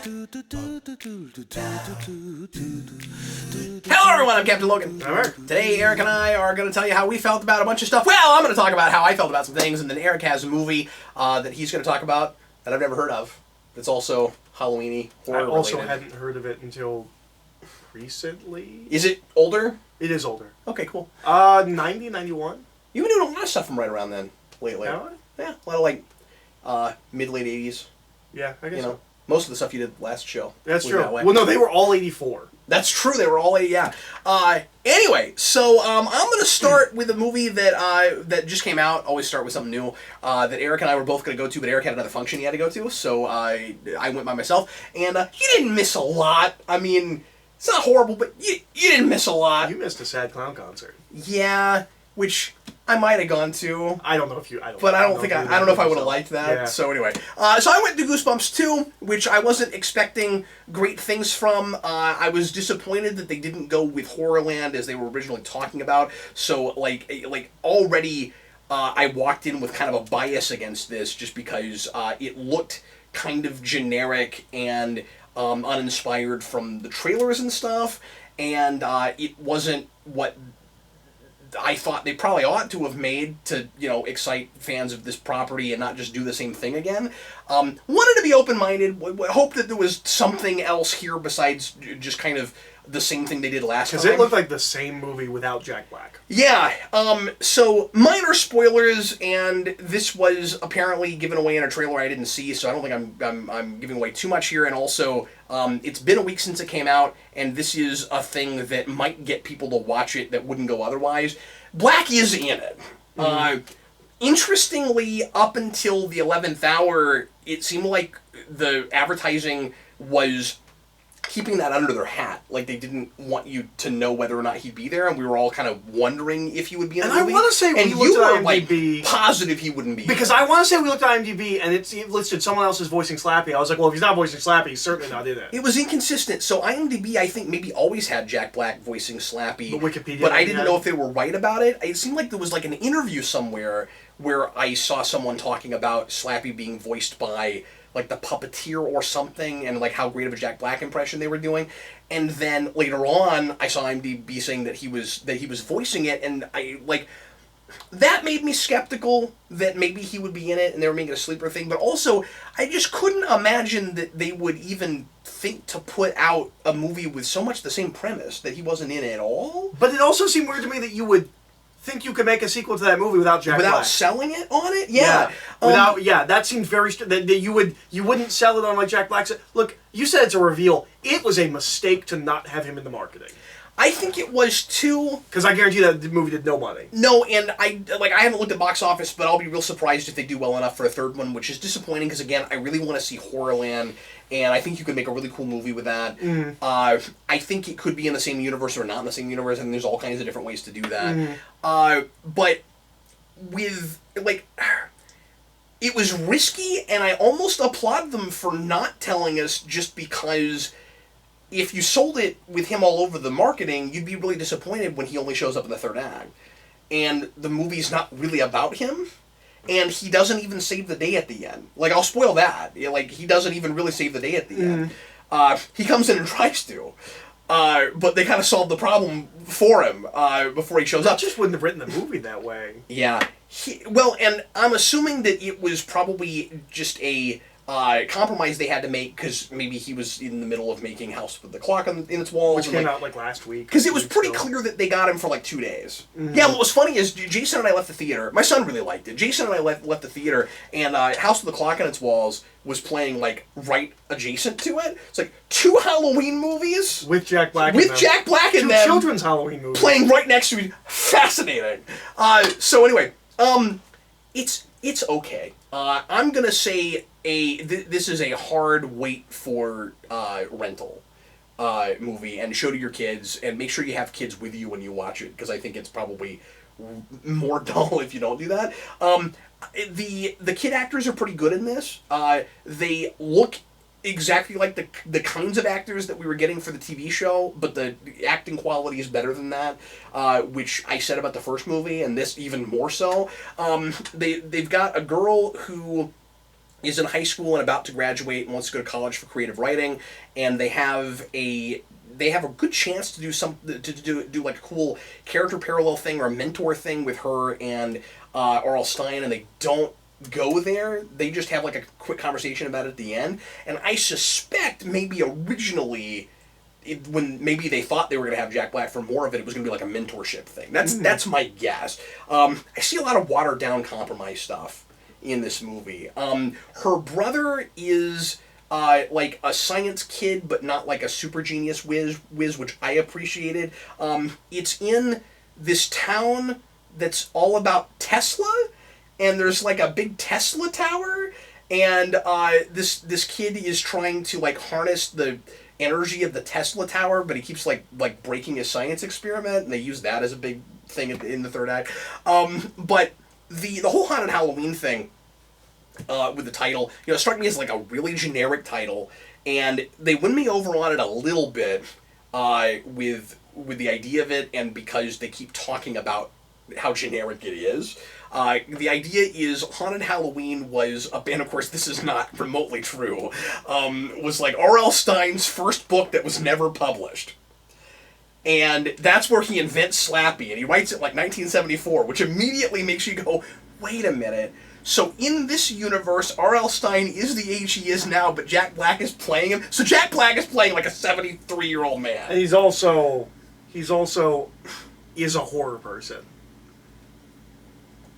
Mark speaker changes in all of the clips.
Speaker 1: Hello everyone, I'm Captain Logan. Today Eric and I are going to tell you how we felt about a bunch of stuff. Well, I'm going to talk about how I felt about some things, and then Eric has a movie that he's going to talk about that I've never heard of. It's also Halloween-y, horror related.
Speaker 2: I also hadn't heard of it until recently.
Speaker 1: Is it older?
Speaker 2: It is older.
Speaker 1: Okay, cool.
Speaker 2: 90, 91.
Speaker 1: You've been doing a lot of stuff from right around then, lately.
Speaker 2: Have I?
Speaker 1: Yeah, a lot of like mid-late 80s.
Speaker 2: Yeah, I guess so.
Speaker 1: Most of the stuff you did last show.
Speaker 2: That's true.
Speaker 1: That way.
Speaker 2: Well, no, they were all 84.
Speaker 1: That's true. They were all yeah. Anyway, so I'm going to start with a movie that just came out. Always start with something new that Eric and I were both going to go to, but Eric had another function he had to go to, so I went by myself. And he didn't miss a lot. I mean, it's not horrible, but you didn't miss a lot.
Speaker 2: You missed a Sad Clown concert.
Speaker 1: Yeah, which I might have gone to.
Speaker 2: I don't know if you. I don't
Speaker 1: know if I would have liked that. Yeah. So anyway, so I went to Goosebumps 2, which I wasn't expecting great things from. I was disappointed that they didn't go with Horrorland as they were originally talking about. So like already, I walked in with kind of a bias against this just because it looked kind of generic and uninspired from the trailers and stuff, and it wasn't what I thought they probably ought to have made to, excite fans of this property and not just do the same thing again. Wanted to be open-minded, hoped that there was something else here besides just kind of the same thing they did last time.
Speaker 2: Because it looked like the same movie without Jack Black.
Speaker 1: Yeah, so minor spoilers, and this was apparently given away in a trailer I didn't see, so I don't think I'm giving away too much here, and also, it's been a week since it came out, and this is a thing that might get people to watch it that wouldn't go otherwise. Black is in it. Interestingly, up until the 11th hour, it seemed like the advertising was keeping that under their hat. Like, they didn't want you to know whether or not he'd be there, and we were all kind of wondering if he would be in the movie.
Speaker 2: And I want to say we looked at IMDb...
Speaker 1: positive he wouldn't be.
Speaker 2: Because I want to say we looked at IMDb, and it listed someone else as voicing Slappy. I was like, well, if he's not voicing Slappy, he's certainly not in it.
Speaker 1: It was inconsistent. So IMDb, I think, maybe always had Jack Black voicing Slappy.
Speaker 2: But Wikipedia...
Speaker 1: But I didn't know if they were right about it. It seemed like there was, like, an interview somewhere where I saw someone talking about Slappy being voiced by, like, the puppeteer or something, and like how great of a Jack Black impression they were doing. And then later on, I saw IMDb saying that he was voicing it, and that made me skeptical that maybe he would be in it and they were making a sleeper thing. But also, I just couldn't imagine that they would even think to put out a movie with so much the same premise that he wasn't in at all.
Speaker 2: But it also seemed weird to me that you would think you could make a sequel to that movie without Jack Black.
Speaker 1: Without selling it on it? Yeah.
Speaker 2: That seems very that you wouldn't sell it on like Jack Black said. Look, you said it's a reveal. It was a mistake to not have him in the marketing.
Speaker 1: I think it was too.
Speaker 2: Because I guarantee that the movie did no money.
Speaker 1: No, and I haven't looked at box office, but I'll be real surprised if they do well enough for a third one, which is disappointing because, again, I really want to see Horrorland, and I think you could make a really cool movie with that. I think it could be in the same universe or not in the same universe, and there's all kinds of different ways to do that. But with, it was risky, and I almost applaud them for not telling us just because if you sold it with him all over the marketing, you'd be really disappointed when he only shows up in the third act. And the movie's not really about him, and he doesn't even save the day at the end. Like, I'll spoil that. He doesn't even really save the day at the end. He comes in and tries to. But they kind of solve the problem for him before he shows up.
Speaker 2: I just wouldn't have written the movie that way.
Speaker 1: Yeah. And I'm assuming that it was probably just a compromise they had to make because maybe he was in the middle of making House with the Clock in its walls.
Speaker 2: Which came out last week.
Speaker 1: Because it was pretty clear that they got him for 2 days. Yeah, what was funny is Jason and I left the theater. My son really liked it. Jason and I left the theater, and House with the Clock in its walls was playing right adjacent to it. It's 2 Halloween movies
Speaker 2: with Jack Black.
Speaker 1: Jack Black in them.
Speaker 2: 2 children's Halloween movies
Speaker 1: playing right next to me. Fascinating. So anyway, it's okay. I'm gonna say this is a hard wait for rental movie, and show to your kids, and make sure you have kids with you when you watch it, because I think it's probably more dull if you don't do that. The kid actors are pretty good in this. They look exactly like the kinds of actors that we were getting for the TV show, but the acting quality is better than that, which I said about the first movie, and this even more so. They've got a girl who is in high school and about to graduate and wants to go to college for creative writing, and they have a good chance to do like a cool character parallel thing or a mentor thing with her and R.L. Stine, and they don't go there. They just have like a quick conversation about it at the end. And I suspect maybe originally, when maybe they thought they were going to have Jack Black for more of it, it was going to be like a mentorship thing. That's my guess. I see a lot of watered down compromise stuff in this movie. Her brother is like a science kid, but not like a super genius whiz, which I appreciated. It's in this town that's all about Tesla, and there's like a big Tesla tower, and this kid is trying to like harness the energy of the Tesla tower, but he keeps like breaking his science experiment, and they use that as a big thing in the third act. But the whole Haunted Halloween thing with the title, it struck me as like a really generic title, and they win me over on it a little bit with the idea of it, and because they keep talking about how generic it is. The idea is Haunted Halloween was, and of course this is not remotely true, was like R.L. Stine's first book that was never published. And that's where he invents Slappy, and he writes it like 1974, which immediately makes you go, wait a minute. So in this universe, R.L. Stine is the age he is now, but Jack Black is playing him. So Jack Black is playing like a 73-year-old man.
Speaker 2: And he's also is a horror person.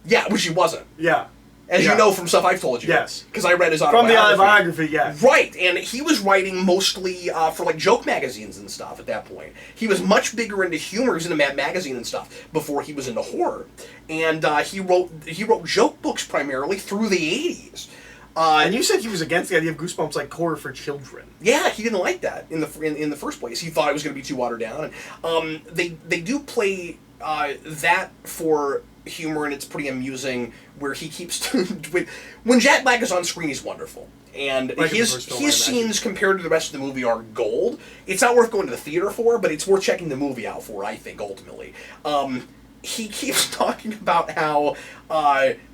Speaker 1: Yeah, which he wasn't.
Speaker 2: Yeah.
Speaker 1: As you know from stuff I've told you.
Speaker 2: Yes.
Speaker 1: Because I read his
Speaker 2: autobiography. From the
Speaker 1: autobiography.
Speaker 2: autobiography, yeah.
Speaker 1: Right, and he was writing mostly for like joke magazines and stuff at that point. He was much bigger into humor, he was into Mad Magazine and stuff, before he was into horror. And he wrote joke books primarily through the 80s.
Speaker 2: And you said he was against the idea of Goosebumps like horror for children.
Speaker 1: Yeah, he didn't like that in the first place. He thought it was going to be too watered down. And they do play that for humor, and it's pretty amusing, where he keeps when Jack Black is on screen, he's wonderful, and like his scenes compared to the rest of the movie are gold. It's not worth going to the theater for, but it's worth checking the movie out for, I think, ultimately. He keeps talking about how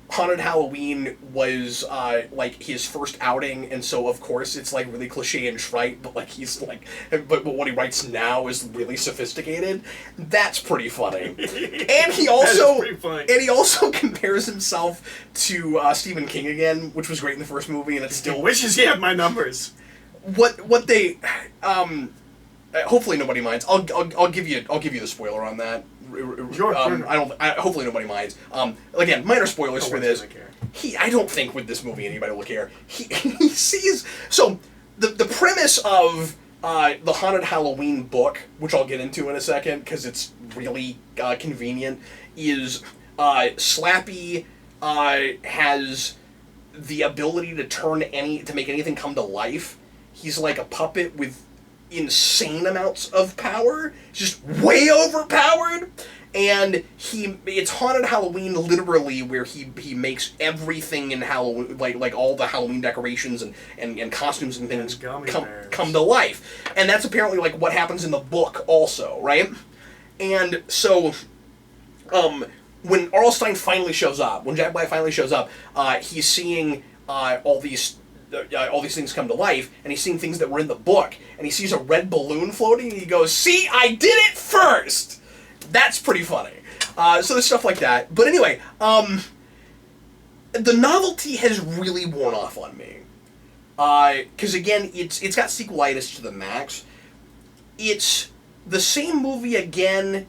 Speaker 1: Haunted Halloween was like his first outing, and so of course it's like really cliche and trite, but like he's like, but what he writes now is really sophisticated. That's pretty funny. And he also compares himself to Stephen King again, which was great in the first movie, and it's still
Speaker 2: he wishes he had my numbers.
Speaker 1: What they hopefully nobody minds. I'll give you the spoiler on that.
Speaker 2: Sure.
Speaker 1: Hopefully nobody minds. Again, minor spoilers for this. I don't think with this movie anybody will care. He sees, so the premise of the Haunted Halloween book, which I'll get into in a second because it's really convenient, is Slappy has the ability to make anything come to life. He's like a puppet with insane amounts of power, just way overpowered, and it's Haunted Halloween literally, where he makes everything in Halloween, like all the Halloween decorations and costumes and things come to life, and that's apparently like what happens in the book also, right? And so when R.L. Stine finally shows up, when Jack Black finally shows up, he's seeing all these things come to life, and he's seeing things that were in the book, and he sees a red balloon floating, and he goes, "See, I did it first!" That's pretty funny. So there's stuff like that. But anyway, the novelty has really worn off on me. Because again, it's got sequelitis to the max. It's the same movie again,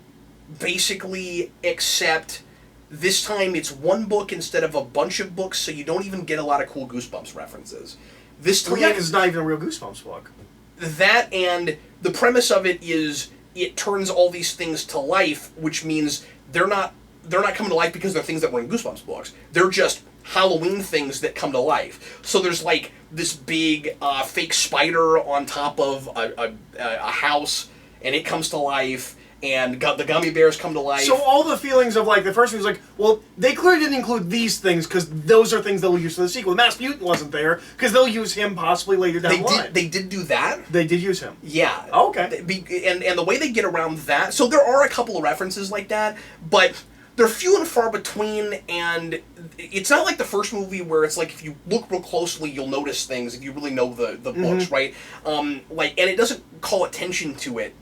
Speaker 1: basically, except this time it's one book instead of a bunch of books, so you don't even get a lot of cool Goosebumps references. This time,
Speaker 2: because it's not even a real Goosebumps book.
Speaker 1: That, and the premise of it is it turns all these things to life, which means they're not coming to life because they're things that were in Goosebumps books. They're just Halloween things that come to life. So there's like this big fake spider on top of a house, and it comes to life. And the gummy bears come to life.
Speaker 2: So all the feelings of like the first one was like, well, they clearly didn't include these things because those are things they'll use for the sequel. The Masked Mutant wasn't there because they'll use him possibly later down the line.
Speaker 1: They did do that?
Speaker 2: They did use him.
Speaker 1: Yeah.
Speaker 2: Oh, okay.
Speaker 1: And the way they get around that, so there are a couple of references like that, but they're few and far between, and it's not like the first movie where it's like if you look real closely, you'll notice things if you really know the books, right? And it doesn't call attention to it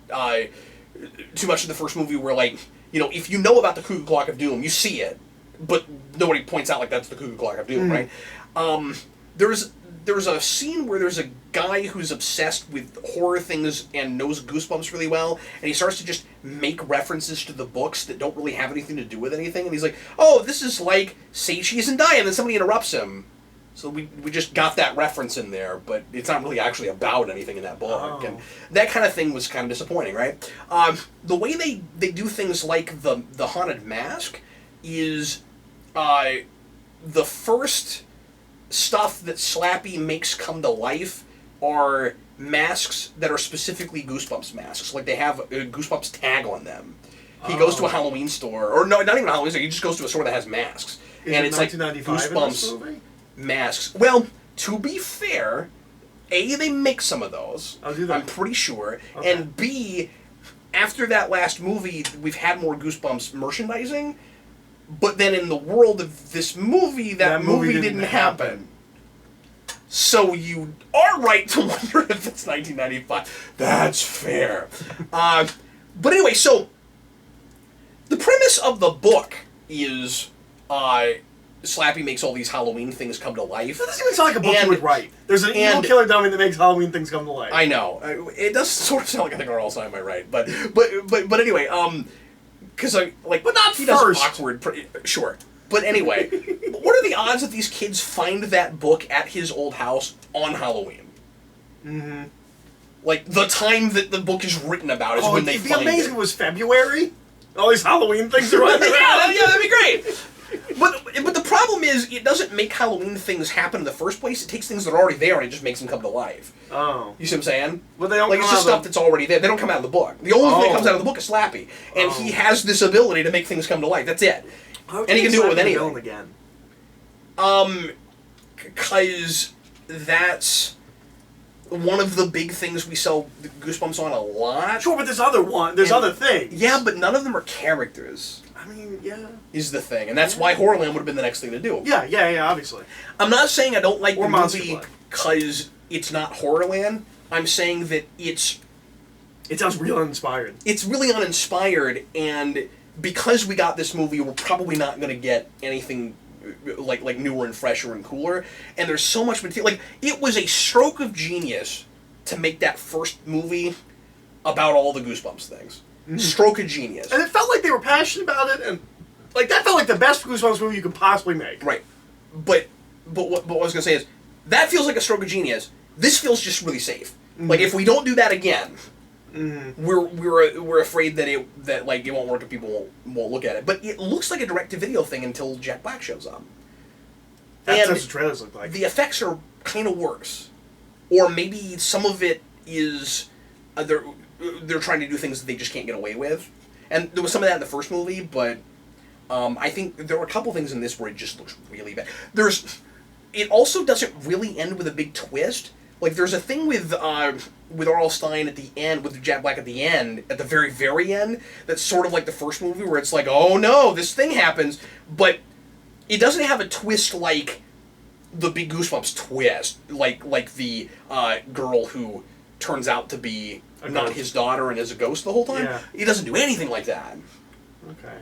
Speaker 1: too much in the first movie where, like, if you know about the Cuckoo Clock of Doom, you see it, but nobody points out, like, that's the Cuckoo Clock of Doom, right? There's a scene where there's a guy who's obsessed with horror things and knows Goosebumps really well, and he starts to just make references to the books that don't really have anything to do with anything, and he's like, oh, this is like Say Cheese and Die, and then somebody interrupts him. So we just got that reference in there, but it's not really actually about anything in that book. And that kind of thing was kind of disappointing, right? The way they do things like the Haunted Mask is the first stuff that Slappy makes come to life are masks that are specifically Goosebumps masks. Like, they have a Goosebumps tag on them. He goes to a Halloween store, or no, not even a Halloween store, he just goes to a store that has masks.
Speaker 2: And it's like Goosebumps
Speaker 1: masks. Well, to be fair, A, they make some of those.
Speaker 2: I'll do that.
Speaker 1: I'm pretty sure. Okay. And B, after that last movie, we've had more Goosebumps merchandising. But then in the world of this movie, that movie didn't happen. So you are right to wonder if it's 1995. That's fair. But anyway, so the premise of the book is Slappy makes all these Halloween things come to life.
Speaker 2: That doesn't even sound like a book you would write. There's an evil killer dummy that makes Halloween things come to life.
Speaker 1: I know. It does sort of sound like I think Arnold Stein might write. But anyway, because but not he first. Does awkward, sure. But anyway, what are the odds that these kids find that book at his old house on Halloween? Mm-hmm. Like, the time that the book is written about is when they find it.
Speaker 2: It'd be amazing if it was February. All these Halloween things are running around.
Speaker 1: Yeah, that'd be great. But the problem is, it doesn't make Halloween things happen in the first place. It takes things that are already there and it just makes them come to life.
Speaker 2: Oh.
Speaker 1: You see what I'm saying?
Speaker 2: Well, they don't
Speaker 1: like, it's just stuff that's already there. They don't come out of the book. The only thing that comes out of the book is Slappy. And he has this ability to make things come to life. That's it. And he can do it with anything.
Speaker 2: Again?
Speaker 1: Because that's one of the big things we sell Goosebumps on a lot.
Speaker 2: Sure, but there's other things.
Speaker 1: Yeah, but none of them are characters.
Speaker 2: I mean, yeah.
Speaker 1: Is the thing. And that's why Horrorland would have been the next thing to do.
Speaker 2: Yeah, obviously.
Speaker 1: I'm not saying I don't like the movie because it's not Horrorland. I'm saying that it
Speaker 2: sounds real uninspired.
Speaker 1: It's really uninspired, and because we got this movie, we're probably not going to get anything like newer and fresher and cooler. And there's so much material. Like, it was a stroke of genius to make that first movie about all the Goosebumps things. Mm-hmm. Stroke of genius.
Speaker 2: And it felt like they were passionate about it, and like that felt like the best Goosebumps movie you could possibly make.
Speaker 1: Right. But what I was going to say is, that feels like a stroke of genius. This feels just really safe. Mm-hmm. Like, if we don't do that again, we're afraid that it won't work and people won't look at it. But it looks like a direct-to-video thing until Jack Black shows up.
Speaker 2: That's what the trailers look like.
Speaker 1: The effects are kind of worse, or maybe some of it is they're trying to do things that they just can't get away with. And there was some of that in the first movie, but I think there were a couple things in this where it just looks really bad. It also doesn't really end with a big twist. Like, there's a thing with R.L. Stein at the end, with Jack Black at the end, at the very, very end, that's sort of like the first movie, where it's like, oh no, this thing happens, but it doesn't have a twist like the big Goosebumps twist, like the girl who turns out to be not his daughter and is a ghost the whole time. Yeah. It doesn't do anything like that.
Speaker 2: Okay.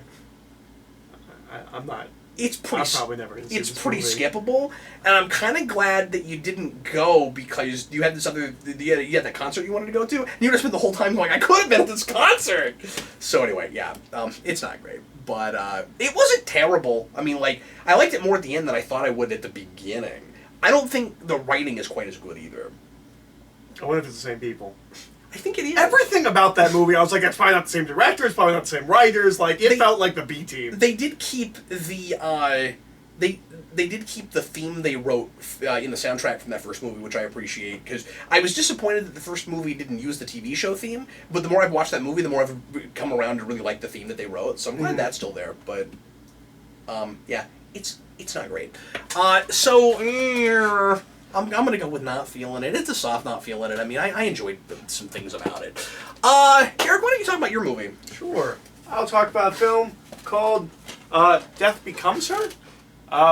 Speaker 2: I'm not...
Speaker 1: It's pretty.
Speaker 2: I'm probably never gonna see
Speaker 1: it's
Speaker 2: this
Speaker 1: pretty
Speaker 2: movie.
Speaker 1: skippable, and I'm kind of glad that you didn't go because you had this other. You had that concert you wanted to go to, and you would have spent the whole time going, "I could have been at this concert." So anyway, yeah, it's not great, but it wasn't terrible. I mean, like, I liked it more at the end than I thought I would at the beginning. I don't think the writing is quite as good either.
Speaker 2: I wonder if it's the same people.
Speaker 1: I think it is.
Speaker 2: Everything about that movie, I was like, it's probably not the same director, it's probably not the same writers. Like, it felt like the B team.
Speaker 1: They did keep the they did keep the theme they wrote in the soundtrack from that first movie, which I appreciate, because I was disappointed that the first movie didn't use the TV show theme. But the more I've watched that movie, the more I've come around to really like the theme that they wrote. So I'm glad that's still there. But yeah, it's not great. So. I'm going to go with not feeling it. It's a soft not feeling it. I mean, I enjoyed some things about it. Eric, why don't you talk about your movie?
Speaker 2: Sure. I'll talk about a film called Death Becomes Her,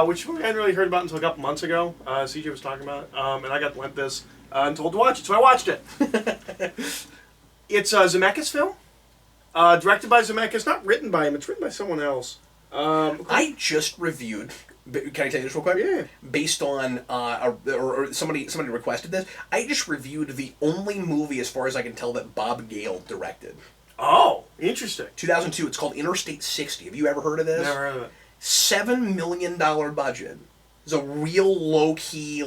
Speaker 2: which I hadn't really heard about until a couple months ago. CJ was talking about it, and I got lent this and told to watch it, so I watched it. It's a Zemeckis film, directed by Zemeckis, not written by him. It's written by someone else.
Speaker 1: I just reviewed. Can I tell you this real quick?
Speaker 2: Yeah.
Speaker 1: Based on or somebody requested this. I just reviewed the only movie, as far as I can tell, that Bob Gale directed.
Speaker 2: Oh, interesting.
Speaker 1: 2002. It's called Interstate 60. Have you ever heard of this?
Speaker 2: Never heard of it.
Speaker 1: $7 million budget. It's a real low key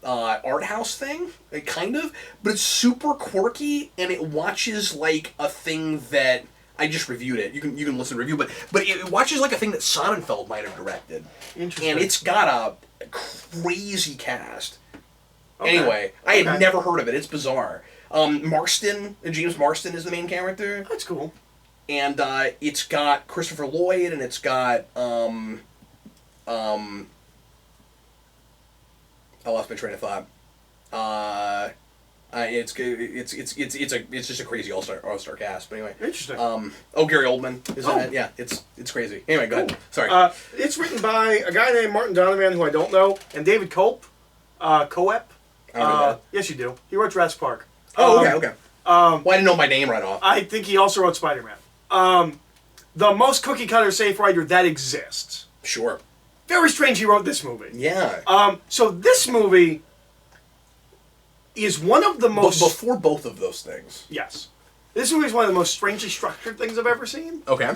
Speaker 1: art house thing, kind of, but it's super quirky and it watches like a thing that. I just reviewed it. You can listen to the review, but it watches like a thing that Sonnenfeld might have directed.
Speaker 2: Interesting.
Speaker 1: And it's got a crazy cast.
Speaker 2: Okay.
Speaker 1: Anyway, I had never heard of it. It's bizarre. James Marston is the main character.
Speaker 2: That's cool.
Speaker 1: And it's got Christopher Lloyd, and it's got I lost my train of thought. It's just a crazy all-star cast. But anyway,
Speaker 2: interesting.
Speaker 1: Gary Oldman is in it. Yeah, it's crazy. Anyway, go ahead. Sorry.
Speaker 2: It's written by a guy named Martin Donovan, who I don't know, and David Coep. Coep.
Speaker 1: I don't know that.
Speaker 2: Yes, you do. He wrote Jurassic Park.
Speaker 1: Oh, okay. Well, I didn't know my name right off.
Speaker 2: I think he also wrote Spider-Man. The most cookie-cutter safe writer that exists.
Speaker 1: Sure.
Speaker 2: Very strange he wrote this movie.
Speaker 1: Yeah.
Speaker 2: So this movie is one of the most...
Speaker 1: Before both of those things.
Speaker 2: Yes. This movie is one of the most strangely structured things I've ever seen.
Speaker 1: Okay.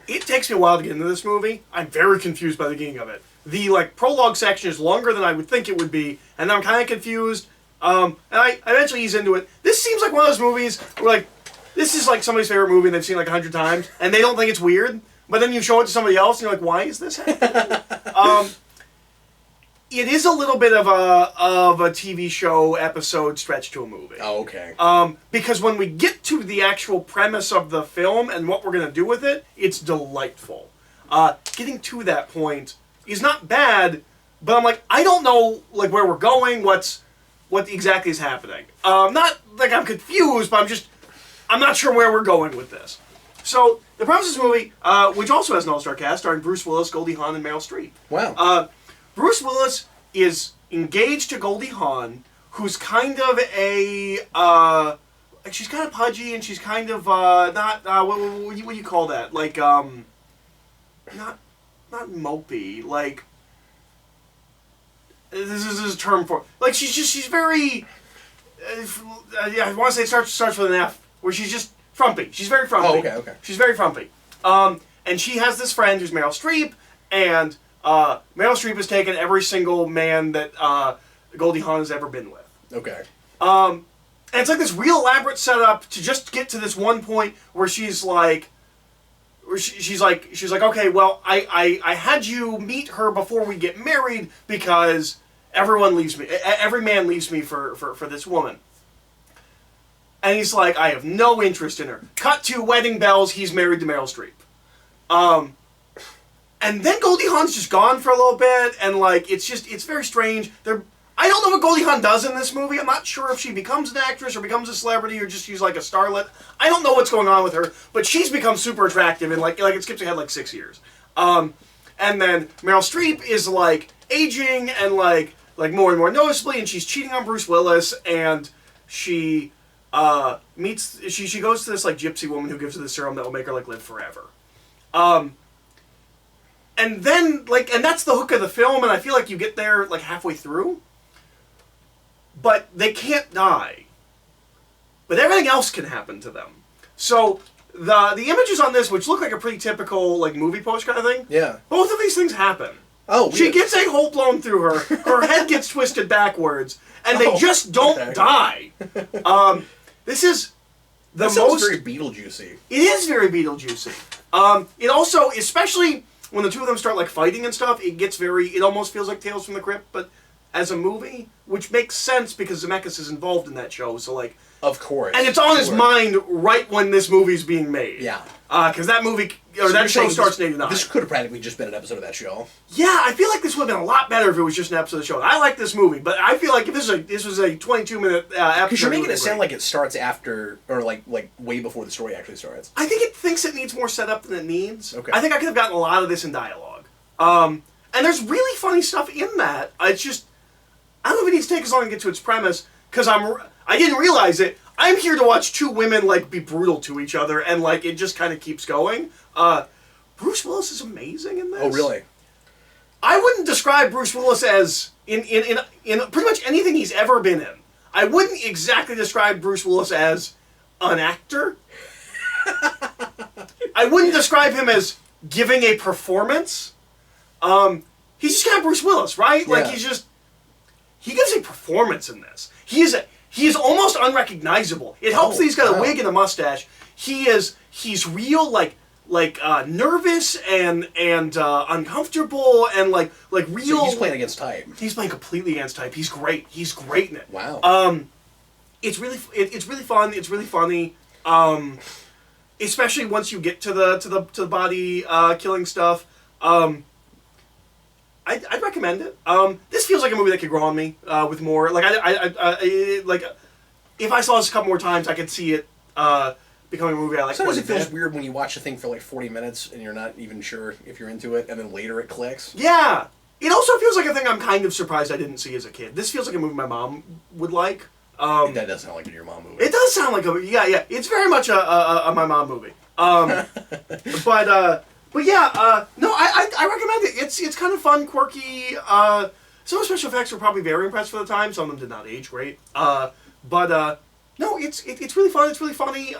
Speaker 2: It takes me a while to get into this movie. I'm very confused by the beginning of it. The prologue section is longer than I would think it would be, and I'm kind of confused. And I eventually ease into it. This seems like one of those movies where this is like somebody's favorite movie and they've seen 100 times, and they don't think it's weird. But then you show it to somebody else, and you're like, why is this happening? It is a little bit of a TV show episode stretched to a movie.
Speaker 1: Oh, okay.
Speaker 2: Because when we get to the actual premise of the film and what we're going to do with it, it's delightful. Getting to that point is not bad, but I'm like, I don't know where we're going, what exactly is happening. Not like I'm confused, but I'm not sure where we're going with this. So, the premise of this movie, which also has an all-star cast, starring Bruce Willis, Goldie Hawn, and Meryl Streep.
Speaker 1: Wow.
Speaker 2: Bruce Willis is engaged to Goldie Hawn, who's kind of she's kind of pudgy, and she's kind of, not, what do you call that? Not mopey, this is a term for, she's very, I want to say it starts with an F, where she's just frumpy. She's very frumpy.
Speaker 1: Oh, okay.
Speaker 2: She's very frumpy. And she has this friend who's Meryl Streep, and Meryl Streep has taken every single man that Goldie Hawn has ever been with.
Speaker 1: Okay.
Speaker 2: And it's like this real elaborate setup to just get to this one point where she's like, okay, well, I had you meet her before we get married because everyone leaves me, every man leaves me for this woman. And he's like, I have no interest in her. Cut to wedding bells, he's married to Meryl Streep. And then Goldie Hawn's just gone for a little bit, and it's very strange. I don't know what Goldie Hawn does in this movie. I'm not sure if she becomes an actress or becomes a celebrity or just she's like a starlet. I don't know what's going on with her, but she's become super attractive and it skips ahead 6 years. And then Meryl Streep is aging and more and more noticeably, and she's cheating on Bruce Willis, and she she goes to this gypsy woman who gives her the serum that will make her live forever. And then and that's the hook of the film, and I feel like you get there halfway through. But they can't die. But everything else can happen to them. So the images on this, which look like a pretty typical movie post kind of thing,
Speaker 1: yeah,
Speaker 2: both of these things happen.
Speaker 1: Oh,
Speaker 2: she gets a hole blown through her. Her head gets twisted backwards, and they just don't die. This is the most
Speaker 1: very Beetlejuicy.
Speaker 2: It is very Beetlejuicy. It also, especially when the two of them start fighting and stuff, it almost feels like Tales from the Crypt, but as a movie, which makes sense because Zemeckis is involved in that show. So
Speaker 1: of course,
Speaker 2: and it's on his mind right when this movie's being made.
Speaker 1: Yeah,
Speaker 2: because that movie or
Speaker 1: So
Speaker 2: that
Speaker 1: you're
Speaker 2: show
Speaker 1: saying
Speaker 2: starts in '89.
Speaker 1: This could have practically just been an episode of that show.
Speaker 2: Yeah, I feel like this would have been a lot better if it was just an episode of the show. I like this movie, but I feel like if this was a 22-minute episode,
Speaker 1: Because you're making it sound like it starts after, or like way before the story actually starts.
Speaker 2: I think it thinks it needs more setup than it needs.
Speaker 1: Okay.
Speaker 2: I think I could have gotten a lot of this in dialogue. And there's really funny stuff in that. It's just, I don't know if it needs to take as long to get to its premise, because I didn't realize it. I'm here to watch two women, like, be brutal to each other, and, like, it just kind of keeps going. Bruce Willis is amazing in this.
Speaker 1: Oh, really?
Speaker 2: I wouldn't describe Bruce Willis as, in pretty much anything he's ever been in, I wouldn't exactly describe Bruce Willis as an actor. I wouldn't describe him as giving a performance. He's just kind of Bruce Willis, right? Like,
Speaker 1: Yeah.
Speaker 2: he gives a performance in this. He is almost unrecognizable. It helps that he's got a wig and a mustache. He's real, like nervous and uncomfortable and like real.
Speaker 1: So he's playing against type.
Speaker 2: He's playing completely against type. He's great. He's great in it.
Speaker 1: Wow.
Speaker 2: It's really fun. It's really funny. Especially once you get to the body killing stuff. I'd recommend it. This feels like a movie that could grow on me with more. Like like if I saw this a couple more times, I could see it becoming a movie I like.
Speaker 1: Sometimes it
Speaker 2: quite a
Speaker 1: feels
Speaker 2: bit.
Speaker 1: weird when you watch a thing for like 40 minutes and you're not even sure if you're into it, and then later it clicks.
Speaker 2: Yeah. It also feels like a thing I'm kind of surprised I didn't see as a kid. This feels like a movie my mom would like.
Speaker 1: That does sound like your mom movie.
Speaker 2: It does sound like a yeah. It's very much a my mom movie. But yeah, no, I recommend it. It's kind of fun, quirky. Some of the special effects were probably very impressed for the time. Some of them did not age great. But no, it's really fun. It's really funny.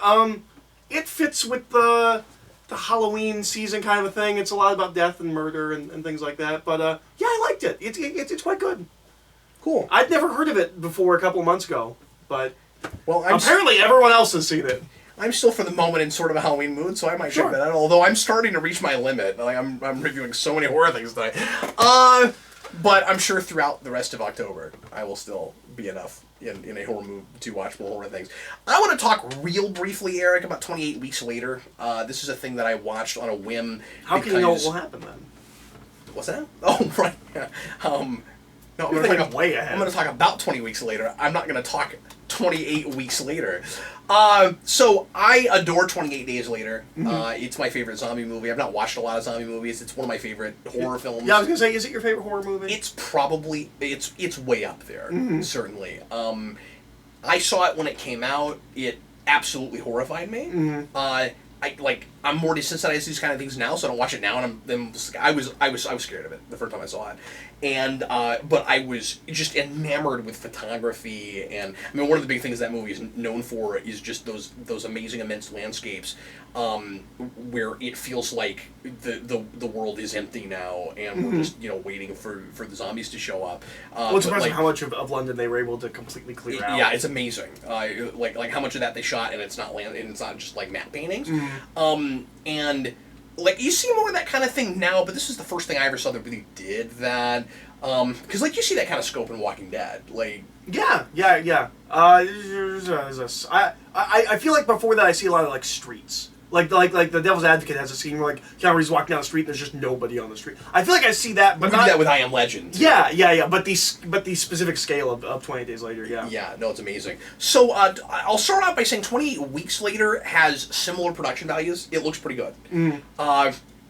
Speaker 2: It fits with the Halloween season kind of a thing. It's a lot about death and murder and things like that. But yeah, I liked it. It's quite good.
Speaker 1: Cool.
Speaker 2: I'd never heard of it before a couple of months ago, but
Speaker 1: Well,
Speaker 2: apparently everyone else has seen it.
Speaker 1: I'm still for the moment in sort of a Halloween mood, so I might
Speaker 2: Sure.
Speaker 1: check that out. Although I'm starting to reach my limit. Like I'm reviewing so many horror things tonight. But I'm sure throughout the rest of October, I will still be enough in a horror mood to watch more horror things. I want to talk real briefly, Eric, about 28 Weeks Later. This is a thing that I watched on a whim.
Speaker 2: How can you know what will happen then?
Speaker 1: What's that? Oh, right. No,
Speaker 2: You're thinking way ahead.
Speaker 1: I'm going to talk about 20 Weeks Later. I'm not going to talk 28 Weeks Later. So I adore 28 Days Later. It's my favorite zombie movie. I've not watched a lot of zombie movies. It's one of my favorite horror films.
Speaker 2: Yeah, I was gonna say, is it your favorite horror movie?
Speaker 1: It's probably it's way up there, certainly. I saw it when it came out. It absolutely horrified me. I'm more desensitized to these kind of things now, so I don't watch it now. And I was scared of it the first time I saw it, and but I was just enamored with photography. And I mean, one of the big things that movie is known for is just those amazing, immense landscapes, where it feels like the world is empty now, and we're just waiting for the zombies to show up.
Speaker 2: Well, it's impressive how much of London they were able to completely clear out.
Speaker 1: Yeah, it's amazing. Like how much of that they shot, and it's not and it's not just like matte paintings. And like you see more of that kind of thing now, but this is the first thing I ever saw that really did that. Because like you see that kind of scope in Walking Dead, like.
Speaker 2: Yeah. I feel like before that I see a lot of like streets. Like the Devil's Advocate has a scene where like Keanu Reeves walking down the street and there's just nobody on the street. I feel like I see that, but
Speaker 1: we
Speaker 2: not
Speaker 1: do that with I Am Legend.
Speaker 2: Yeah. But the specific scale of 28 Days Later, yeah.
Speaker 1: Yeah, no, it's amazing. So I'll start out by saying 28 Weeks Later has similar production values. It looks pretty good.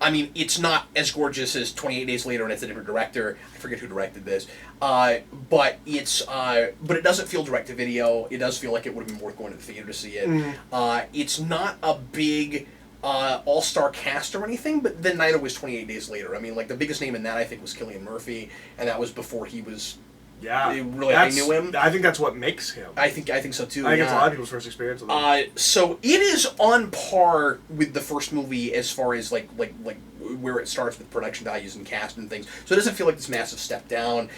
Speaker 1: I mean, it's not as gorgeous as 28 Days Later, and it's a different director. I forget who directed this. But it doesn't feel direct to video. It does feel like it would have been worth going to the theater to see it. It's not a big all-star cast or anything, but then neither was 28 Days Later. I mean, like the biggest name in that I think was Cillian Murphy, and that was before he was.
Speaker 2: Yeah,
Speaker 1: I knew him.
Speaker 2: I think that's what makes him.
Speaker 1: I think so too.
Speaker 2: I think it's a lot of people's first experience with him.
Speaker 1: So it is on par with the first movie as far as like where it starts with production values and cast and things. So it doesn't feel like this massive step down.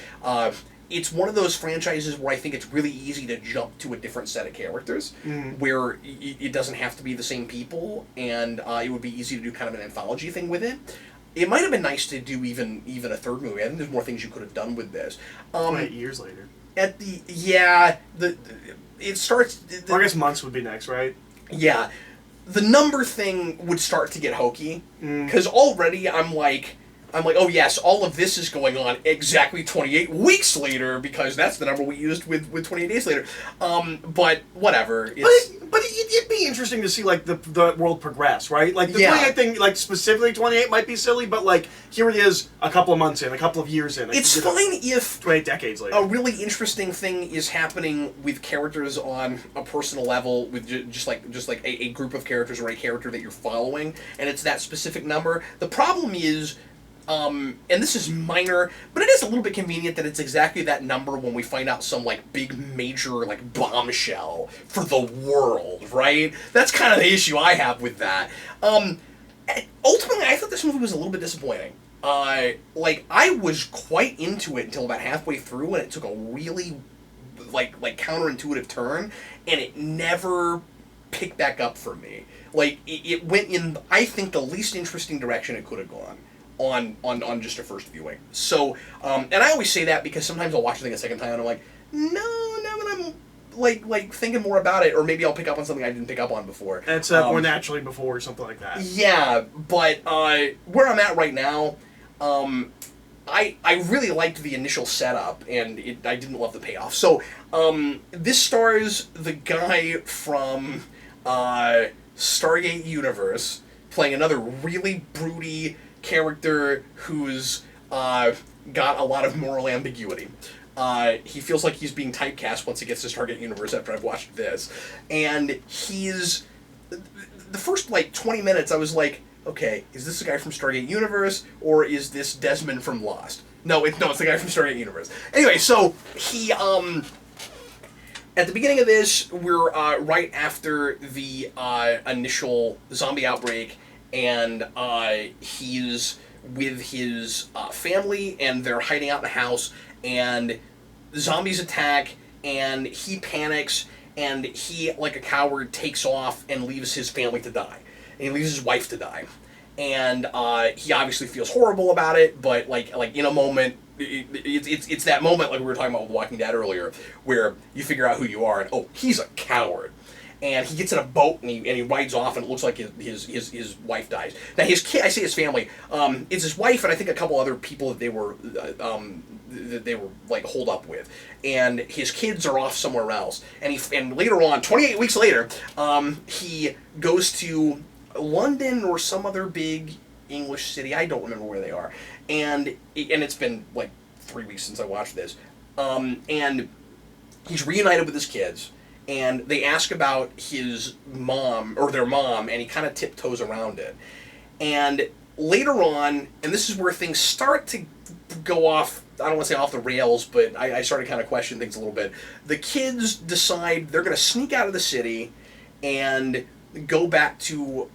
Speaker 1: It's one of those franchises where I think it's really easy to jump to a different set of characters, where it doesn't have to be the same people, and it would be easy to do kind of an anthology thing with it. It might have been nice to do even a third movie. I think there's more things you could have done with this.
Speaker 2: 8 years later.
Speaker 1: It starts.
Speaker 2: I guess months would be next, right?
Speaker 1: Yeah. the number thing would start to get hokey, because already I'm like, oh yes, all of this is going on exactly 28 weeks later, because that's the number we used with 28 days later. But whatever.
Speaker 2: But it'd be interesting to see, like, the world progress, right? Like, the 28 thing, like, specifically 28 might be silly, but, like, here it is a couple of months in, a couple of years in.
Speaker 1: It's fine if
Speaker 2: 28 decades later.
Speaker 1: A really interesting thing is happening with characters on a personal level, with just like a group of characters or a character that you're following, and it's that specific number. The problem is, and this is minor, but it is a little bit convenient that it's exactly that number when we find out some, like, big major, like, bombshell for the world, right? That's kind of the issue I have with that. Ultimately, I thought this movie was a little bit disappointing. Like, I was quite into it until about halfway through, and it took a really, like counterintuitive turn, and it never picked back up for me. Like, it went in, I think, the least interesting direction it could have gone. On just a first viewing. So, and I always say that because sometimes I'll watch a thing a second time and I'm like, no, now that I'm like thinking more about it, or maybe I'll pick up on something I didn't pick up on before.
Speaker 2: That's more naturally before, or something like that.
Speaker 1: Yeah, but where I'm at right now, I really liked the initial setup, and I didn't love the payoff. So, this stars the guy from Stargate Universe playing another really broody character who's got a lot of moral ambiguity. He feels like he's being typecast once he gets to Stargate Universe after I've watched this. And he's... The first, 20 minutes, I was like, okay, is this the guy from Stargate Universe, or is this Desmond from Lost? No, it's the guy from Stargate Universe. Anyway, so he... At the beginning of this, we're right after the initial zombie outbreak, and he's with his family, and they're hiding out in a house, and zombies attack, and he panics, and he, like a coward, takes off and leaves his family to die. And he leaves his wife to die. And he obviously feels horrible about it, but like in a moment, it's that moment like we were talking about with Walking Dead earlier, where you figure out who you are, and oh, he's a coward. And he gets in a boat and he rides off, and it looks like his wife dies. Now his kid, I say his family, it's his wife and I think a couple other people that they were like holed up with, and his kids are off somewhere else. And later on, 28 weeks later, he goes to London or some other big English city. I don't remember where they are, and it's been like 3 weeks since I watched this, and he's reunited with his kids. And they ask about his mom, or their mom, and he kind of tiptoes around it. And later on, and this is where things start to go off, I don't want to say off the rails, but I started to kind of question things a little bit. The kids decide they're going to sneak out of the city and go back to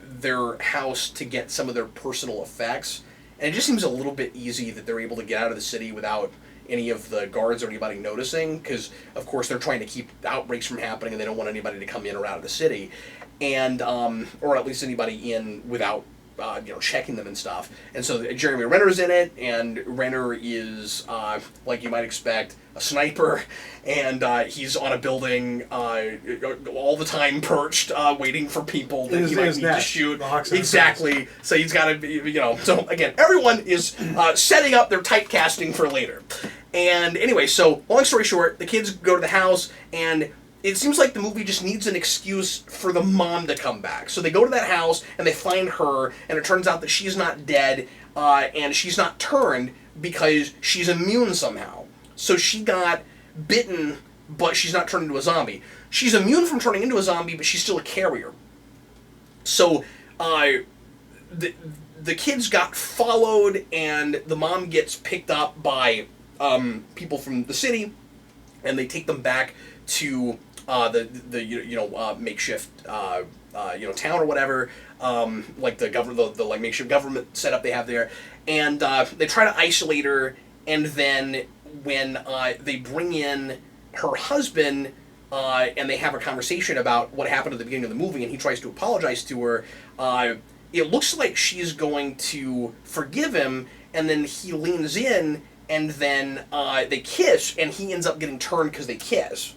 Speaker 1: their house to get some of their personal effects. And it just seems a little bit easy that they're able to get out of the city without any of the guards or anybody noticing, because of course they're trying to keep outbreaks from happening and they don't want anybody to come in or out of the city, and or at least anybody in without checking them and stuff. And so Jeremy Renner's in it, and Renner is like you might expect, a sniper, and he's on a building all the time, perched, waiting for people that he might need to shoot. Exactly. So he's got to be, So again, everyone is setting up their typecasting for later. And anyway, so long story short, the kids go to the house, and it seems like the movie just needs an excuse for the mom to come back. So they go to that house, and they find her, and it turns out that she's not dead, and she's not turned because she's immune somehow. So she got bitten, but she's not turned into a zombie. She's immune from turning into a zombie, but she's still a carrier. So the kids got followed, and the mom gets picked up by people from the city, and they take them back to the makeshift town or whatever, like the makeshift government setup they have there, and they try to isolate her, and then when they bring in her husband, and they have a conversation about what happened at the beginning of the movie, and he tries to apologize to her, it looks like she's going to forgive him, and then he leans in, and then they kiss, and he ends up getting turned because they kiss.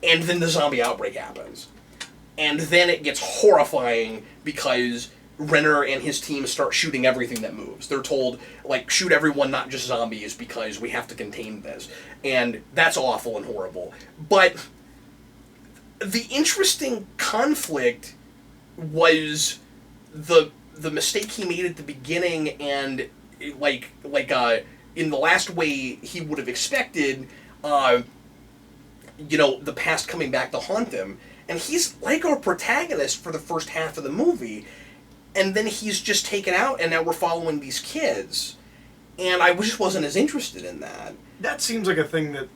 Speaker 1: And then the zombie outbreak happens. and then it gets horrifying because Renner and his team start shooting everything that moves. They're told, like, shoot everyone, not just zombies, because we have to contain this. And that's awful and horrible. But the interesting conflict was the mistake he made at the beginning, and in the last way he would have expected, the past coming back to haunt him. And he's like our protagonist for the first half of the movie. And then he's just taken out, and now we're following these kids. And I just wasn't as interested in that.
Speaker 2: That seems like a thing that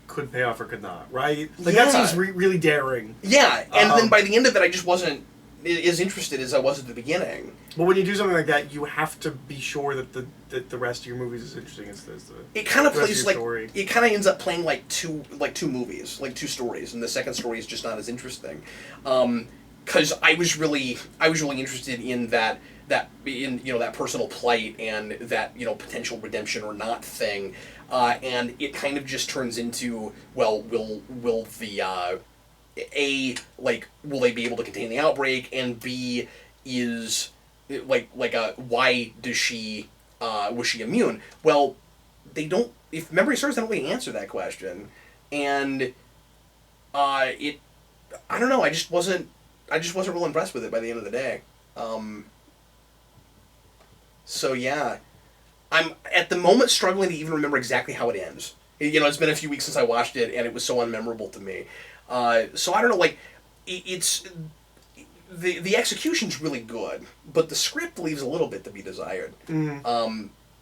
Speaker 2: could pay off or could not, right? Like, that seems really daring.
Speaker 1: Yeah, and then by the end of it, I just wasn't as interested as I was at the beginning.
Speaker 2: But when you do something like that, you have to be sure that the rest of your movies is interesting as the
Speaker 1: it kind of plays like
Speaker 2: story.
Speaker 1: It kind of ends up playing like two movies, like two stories, and the second story is just not as interesting. Because I was really interested in that personal plight and that potential redemption or not thing, and it kind of just turns into, well, will the will they be able to contain the outbreak, and B, is why does she was she immune? Well, they don't. If memory serves, they don't really answer that question, and I don't know. I just wasn't real impressed with it by the end of the day. So yeah, I'm at the moment struggling to even remember exactly how it ends. It's been a few weeks since I watched it, and it was so unmemorable to me. So I don't know. It's the execution's really good, but the script leaves a little bit to be desired.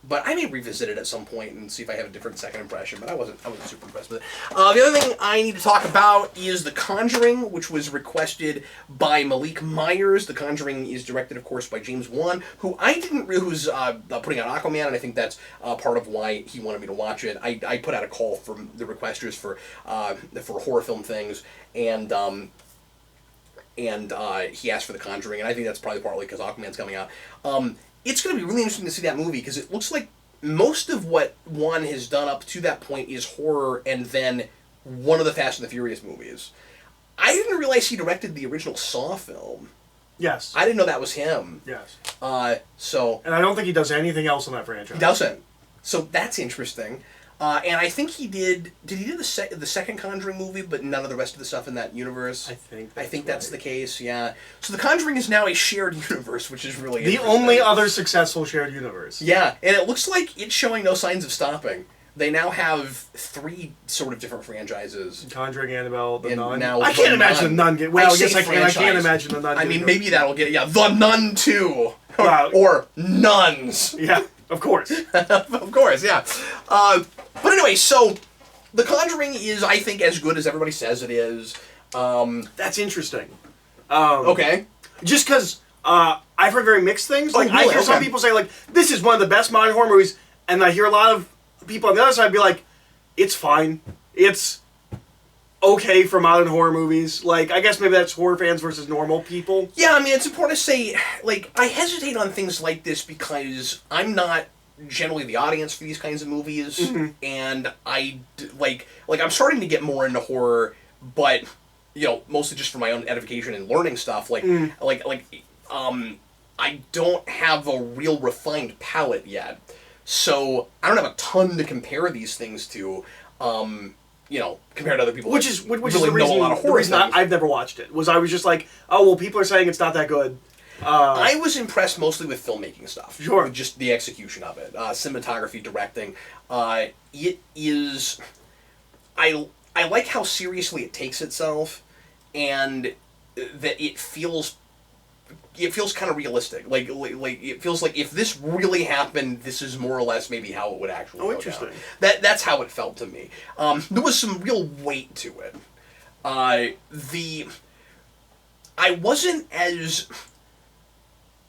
Speaker 1: But I may revisit it at some point and see if I have a different second impression, but I wasn't super impressed with it. The other thing I need to talk about is The Conjuring, which was requested by Malik Myers. The Conjuring is directed, of course, by James Wan, who's putting out Aquaman, and I think that's part of why he wanted me to watch it. I put out a call from the requesters for horror film things, and he asked for The Conjuring, and I think that's probably partly because Aquaman's coming out. It's going to be really interesting to see that movie, because it looks like most of what Wan has done up to that point is horror, and then one of the Fast and the Furious movies. I didn't realize he directed the original Saw film.
Speaker 2: Yes.
Speaker 1: I didn't know that was him.
Speaker 2: Yes.
Speaker 1: And
Speaker 2: I don't think he does anything else in that franchise.
Speaker 1: He doesn't. So that's interesting. And I think he did he do the second Conjuring movie, but none of the rest of the stuff in that universe?
Speaker 2: I think
Speaker 1: that's the case, yeah. So The Conjuring is now a shared universe, which is really
Speaker 2: the only other successful shared universe.
Speaker 1: Yeah, and it looks like it's showing no signs of stopping. They now have 3 sort of different franchises.
Speaker 2: Conjuring, Annabelle, The Nun.
Speaker 1: Now
Speaker 2: I can't imagine The Nun get... Well, yes, I can't imagine The Nun.
Speaker 1: I mean, maybe that'll get... Yeah, The Nun 2. Or Nuns.
Speaker 2: Yeah, of course.
Speaker 1: Of course, yeah. But anyway, so The Conjuring is, I think, as good as everybody says it is.
Speaker 2: That's interesting.
Speaker 1: Okay.
Speaker 2: Just because I've heard very mixed things. Like,
Speaker 1: really?
Speaker 2: I hear some people say, like, this is one of the best modern horror movies, and I hear a lot of people on the other side be like, it's fine. It's okay for modern horror movies. Like, I guess maybe that's horror fans versus normal people.
Speaker 1: Yeah, I mean, it's important to say, like, I hesitate on things like this because I'm not generally the audience for these kinds of movies, and I'm starting to get more into horror, but, mostly just for my own edification and learning stuff, I don't have a real refined palette yet, so I don't have a ton to compare these things to, compared to other people.
Speaker 2: Which is the reason I've never watched it. I was just like, oh, well, people are saying it's not that good.
Speaker 1: I was impressed mostly with filmmaking stuff.
Speaker 2: Sure.
Speaker 1: With just the execution of it. Cinematography, directing. It is... I like how seriously it takes itself, and that it feels kind of realistic. Like it feels like if this really happened, this is more or less maybe how it would actually go
Speaker 2: interesting.
Speaker 1: down. That's how it felt to me. There was some real weight to it. I wasn't as...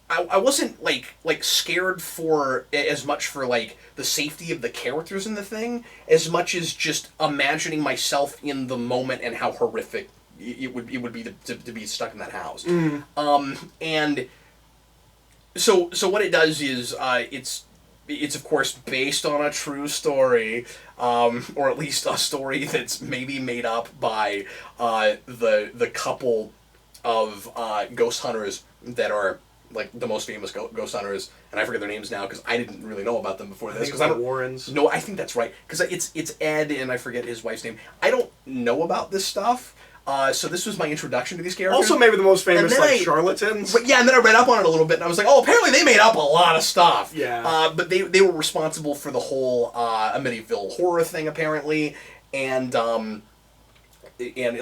Speaker 1: I wasn't like scared for as much for like the safety of the characters in the thing as much as just imagining myself in the moment and how horrific it would be to be stuck in that house. And so what it does is it's of course based on a true story, or at least a story that's maybe made up by the couple of ghost hunters that are like the most famous ghost hunters, and I forget their names now because I didn't really know about them before this.
Speaker 2: Because I don't Warrens.
Speaker 1: No, I think that's right because it's Ed and I forget his wife's name. I don't know about this stuff. So this was my introduction to these characters.
Speaker 2: Also, maybe the most famous, charlatans.
Speaker 1: But yeah, and then I read up on it a little bit, and I was like, oh, apparently they made up a lot of stuff.
Speaker 2: Yeah.
Speaker 1: But they were responsible for the whole Amityville horror thing, apparently, and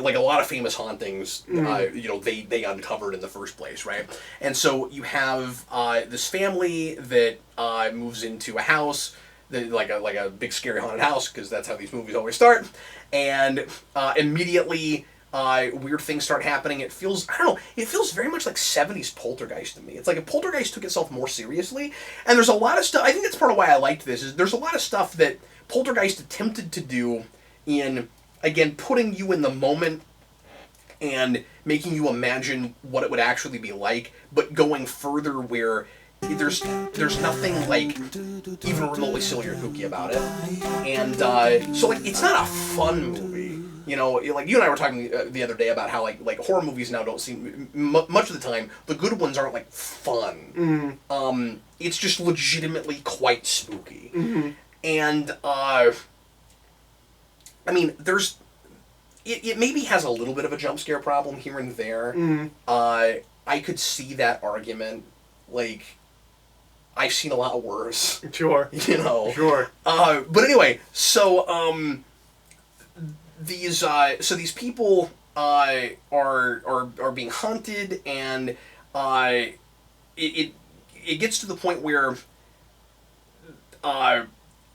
Speaker 1: like a lot of famous hauntings, they uncovered in the first place, right? And so you have this family that moves into a house. Like a big scary haunted house, because that's how these movies always start, and immediately weird things start happening. It feels very much like 70s Poltergeist to me. It's like if Poltergeist took itself more seriously, and there's a lot of stuff, I think that's part of why I liked this, is there's a lot of stuff that Poltergeist attempted to do in, again, putting you in the moment and making you imagine what it would actually be like, but going further where there's nothing like even remotely silly or kooky about it, and so like it's not a fun movie. You know, like you and I were talking the other day about how like horror movies now don't seem much of the time the good ones aren't like fun.
Speaker 2: Mm-hmm.
Speaker 1: It's just legitimately quite spooky, and I mean there's. It maybe has a little bit of a jump scare problem here and there. I could see that argument. Like, I've seen a lot worse.
Speaker 2: Sure.
Speaker 1: You know.
Speaker 2: Sure.
Speaker 1: But anyway, so these people are being hunted, and it gets to the point where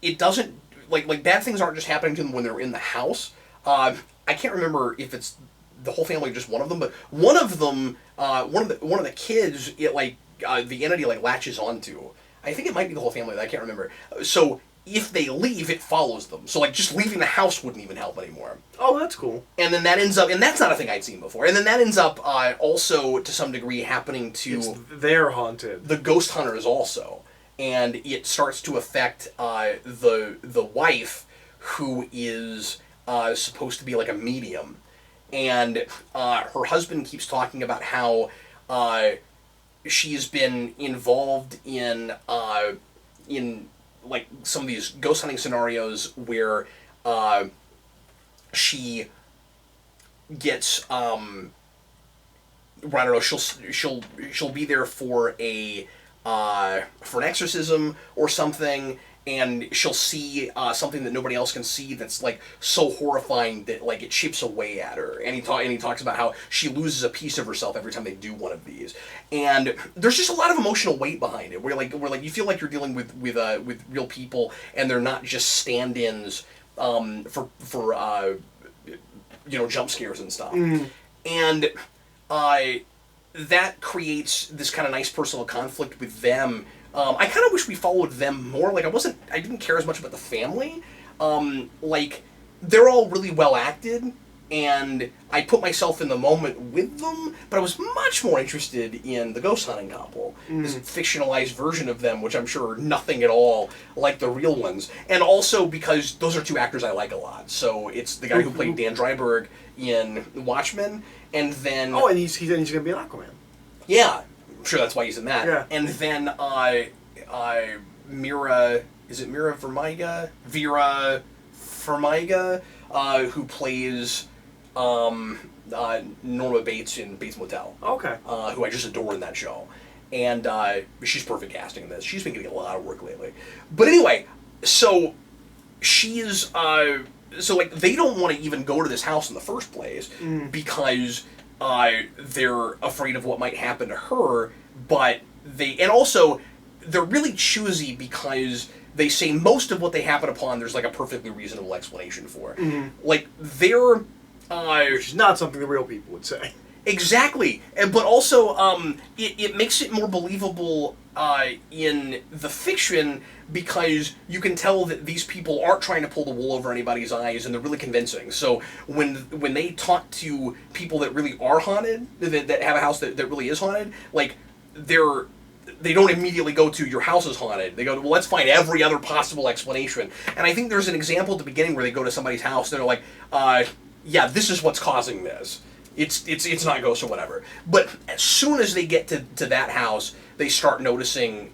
Speaker 1: it doesn't like bad things aren't just happening to them when they're in the house. I can't remember if it's the whole family or just one of them, but one of them, one of the kids, the entity latches onto. I think it might be the whole family. I can't remember. So if they leave, it follows them. So just leaving the house wouldn't even help anymore.
Speaker 2: Oh, that's cool.
Speaker 1: And then that ends up, and that's not a thing I'd seen before. And then that ends up also to some degree happening to
Speaker 2: they're haunted.
Speaker 1: The ghost hunters also, and it starts to affect the wife, who is supposed to be like a medium, and her husband keeps talking about how she's been involved in like some of these ghost hunting scenarios where she gets I don't know, she'll be there for an exorcism or something, and she'll see something that nobody else can see that's like so horrifying that like it chips away at her. And he talks about how she loses a piece of herself every time they do one of these. And there's just a lot of emotional weight behind it. Where you feel like you're dealing with real people, and they're not just stand-ins for jump scares and stuff. And that creates this kind of nice personal conflict with them. I kind of wish we followed them more. Like, I didn't care as much about the family. They're all really well acted, and I put myself in the moment with them, but I was much more interested in the ghost hunting couple. This fictionalized version of them, which I'm sure are nothing at all like the real ones. And also because those are two actors I like a lot. So it's the guy who played Dan Dreiberg in Watchmen, and then...
Speaker 2: Oh, and he's going to be an Aquaman.
Speaker 1: Yeah. I'm sure that's why he's in that.
Speaker 2: Yeah.
Speaker 1: And then Mira, is it Mira Farmiga? Vera Farmiga, who plays Norma Bates in Bates Motel.
Speaker 2: Okay.
Speaker 1: Who I just adore in that show. And she's perfect casting in this. She's been getting a lot of work lately. But anyway, so she's... they don't want to even go to this house in the first place because... they're afraid of what might happen to her, but they're really choosy because they say most of what they happen upon there's like a perfectly reasonable explanation for. Like they're
Speaker 2: which is not something the real people would say.
Speaker 1: Exactly, but also it makes it more believable in the fiction because you can tell that these people aren't trying to pull the wool over anybody's eyes, and they're really convincing. So when they talk to people that really are haunted, that have a house that really is haunted, like they don't immediately go to your house is haunted. They go, well, let's find every other possible explanation. And I think there's an example at the beginning where they go to somebody's house and they're like, yeah, this is what's causing this. it's not ghosts or whatever. But as soon as they get to that house, they start noticing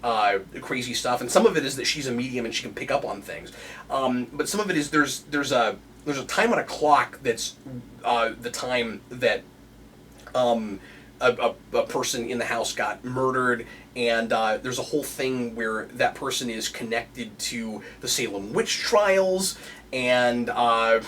Speaker 1: crazy stuff, and some of it is that she's a medium and she can pick up on things. But some of it is there's a time on a clock that's the time that a person in the house got murdered, and there's a whole thing where that person is connected to the Salem witch trials, and so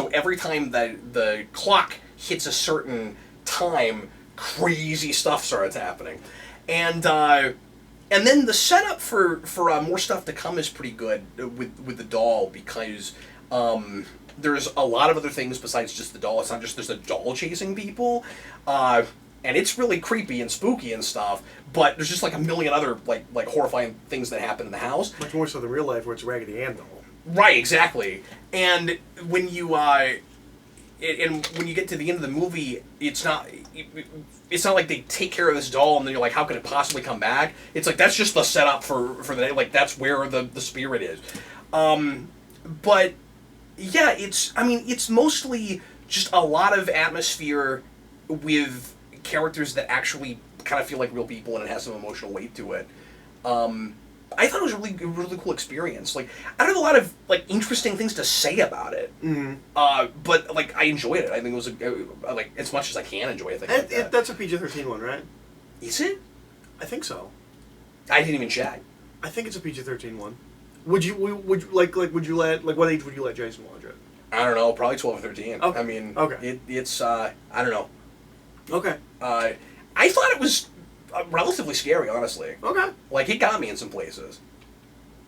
Speaker 1: every time the clock hits a certain time, crazy stuff starts happening, and then the setup for more stuff to come is pretty good with the doll, because there's a lot of other things besides just the doll. It's not just there's a doll chasing people, and it's really creepy and spooky and stuff. But there's just like a million other like horrifying things that happen in the house.
Speaker 2: Much more so than real life, where it's Raggedy Ann doll.
Speaker 1: Right, exactly. And when you get to the end of the movie, it's not like they take care of this doll and then you're like, how could it possibly come back? It's like that's just the setup for the day. Like that's where the spirit is. But yeah, it's mostly just a lot of atmosphere with characters that actually kind of feel like real people, and it has some emotional weight to it. I thought it was a really cool experience. Like, I don't have a lot of like interesting things to say about it, but like I enjoyed it. I think it was like as much as I can enjoy a thing like that.
Speaker 2: That's a PG-13 one, right?
Speaker 1: Is it?
Speaker 2: I think so.
Speaker 1: I didn't even check.
Speaker 2: I think it's a PG-13 one. Would you let what age would you let Jason watch it?
Speaker 1: I don't know, probably 12 or 13.
Speaker 2: Okay.
Speaker 1: I mean,
Speaker 2: okay.
Speaker 1: It's I don't know.
Speaker 2: Okay.
Speaker 1: I thought it was relatively scary, honestly.
Speaker 2: Okay.
Speaker 1: Like, it got me in some places.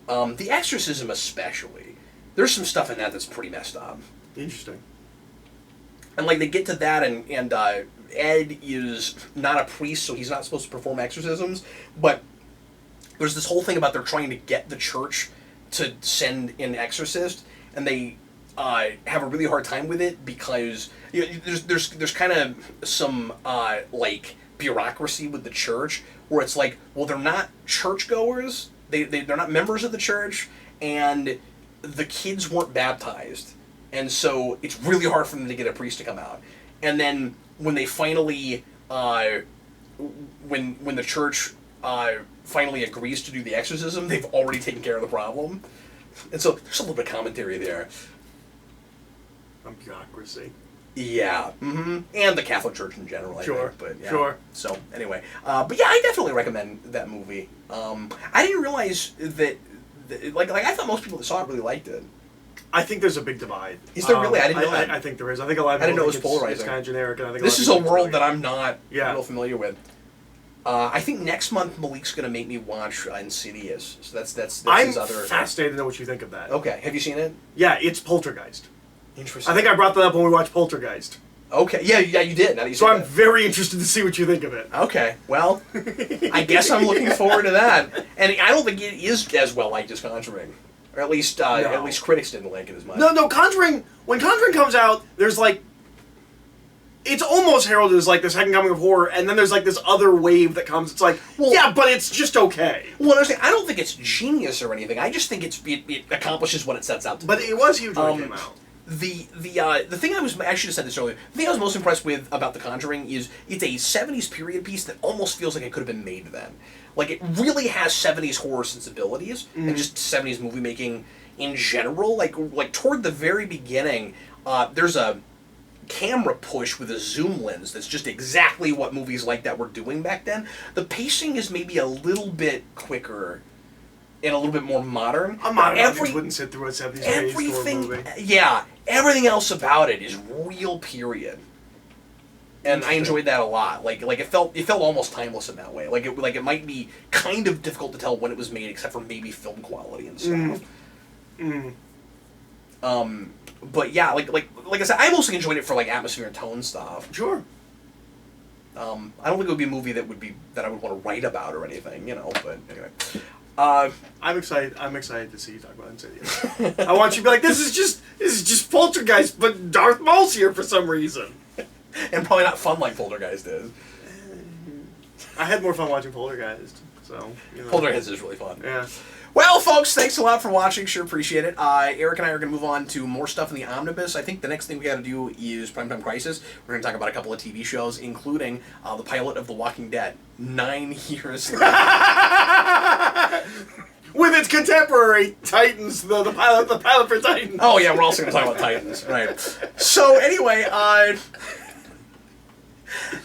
Speaker 1: The Exorcism especially. There's some stuff in that that's pretty messed up.
Speaker 2: Interesting.
Speaker 1: And, like, they get to that, and Ed is not a priest, so he's not supposed to perform exorcisms, but there's this whole thing about they're trying to get the church to send an exorcist, and they have a really hard time with it because there's kind of some, like, bureaucracy with the church where it's like, well, they're not churchgoers, they're not members of the church, and the kids weren't baptized, and so it's really hard for them to get a priest to come out. And then when they finally when the church finally agrees to do the exorcism, they've already taken care of the problem, and so there's a little bit of commentary there
Speaker 2: on bureaucracy.
Speaker 1: Yeah, and the Catholic Church in general, I think. But yeah.
Speaker 2: Sure.
Speaker 1: So anyway, but yeah, I definitely recommend that movie. I didn't realize that like I thought most people that saw it really liked it.
Speaker 2: I think there's a big divide.
Speaker 1: Is there really? I didn't know that.
Speaker 2: I think there is. I think a lot of people
Speaker 1: I didn't know it was polarizing.
Speaker 2: It's kind of generic, and I think
Speaker 1: this is a world that I'm not
Speaker 2: real
Speaker 1: real familiar with. I think next month Malik's going to make me watch Insidious. So that's his other.
Speaker 2: I'm fascinated to know what you think of that.
Speaker 1: Okay, have you seen it?
Speaker 2: Yeah, it's Poltergeist.
Speaker 1: Interesting.
Speaker 2: I think I brought that up when we watched Poltergeist.
Speaker 1: Okay, yeah, you did. Now that you
Speaker 2: so I'm
Speaker 1: that.
Speaker 2: very interested to see what you think of it.
Speaker 1: Okay, well, I guess I'm looking forward to that. And I don't think it is as well liked as Conjuring, or at least critics didn't like it as much.
Speaker 2: No, Conjuring. When Conjuring comes out, there's like, it's almost heralded as like the second coming of horror, and then there's like this other wave that comes. It's like, well, yeah, but it's just okay.
Speaker 1: Well, I don't think it's genius or anything. I just think it accomplishes what it sets out to.
Speaker 2: But it was huge when it came out.
Speaker 1: The thing I should have said this earlier. The thing I was most impressed with about The Conjuring is it's a 70s period piece that almost feels like it could have been made then. Like, it really has 70s horror sensibilities and just 70s movie making in general. Like toward the very beginning, there's a camera push with a zoom lens that's just exactly what movies like that were doing back then. The pacing is maybe a little bit quicker and a little bit more modern.
Speaker 2: A modern audience wouldn't sit through a 70s horror movie.
Speaker 1: Yeah, everything else about it is real period, and I enjoyed that a lot. Like it felt almost timeless in that way. Like it might be kind of difficult to tell when it was made, except for maybe film quality and stuff. But yeah, like I said, I mostly enjoyed it for like atmosphere and tone stuff.
Speaker 2: Sure.
Speaker 1: I don't think it would be a movie that I would want to write about or anything, But anyway.
Speaker 2: I'm excited to see you talk about Insidious. I want you to be like, this is just Poltergeist, but Darth Maul's here for some reason.
Speaker 1: And probably not fun like Poltergeist is.
Speaker 2: I had more fun watching Poltergeist. So, you know.
Speaker 1: Poltergeist is really fun.
Speaker 2: Yeah.
Speaker 1: Well, folks, thanks a lot for watching. Sure appreciate it. Eric and I are going to move on to more stuff in the omnibus. I think the next thing we got to do is Primetime Crisis. We're going to talk about a couple of TV shows, including the pilot of The Walking Dead. 9 years later.
Speaker 2: With its contemporary Titans, the pilot for Titans.
Speaker 1: Oh yeah, we're also going to talk about Titans, right? So anyway,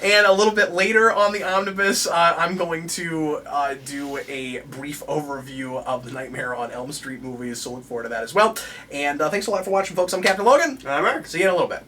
Speaker 1: and a little bit later on the omnibus, I'm going to do a brief overview of the Nightmare on Elm Street movies, so look forward to that as well. And thanks a lot for watching, folks. I'm Captain Logan.
Speaker 2: I'm Eric.
Speaker 1: See you in a little bit.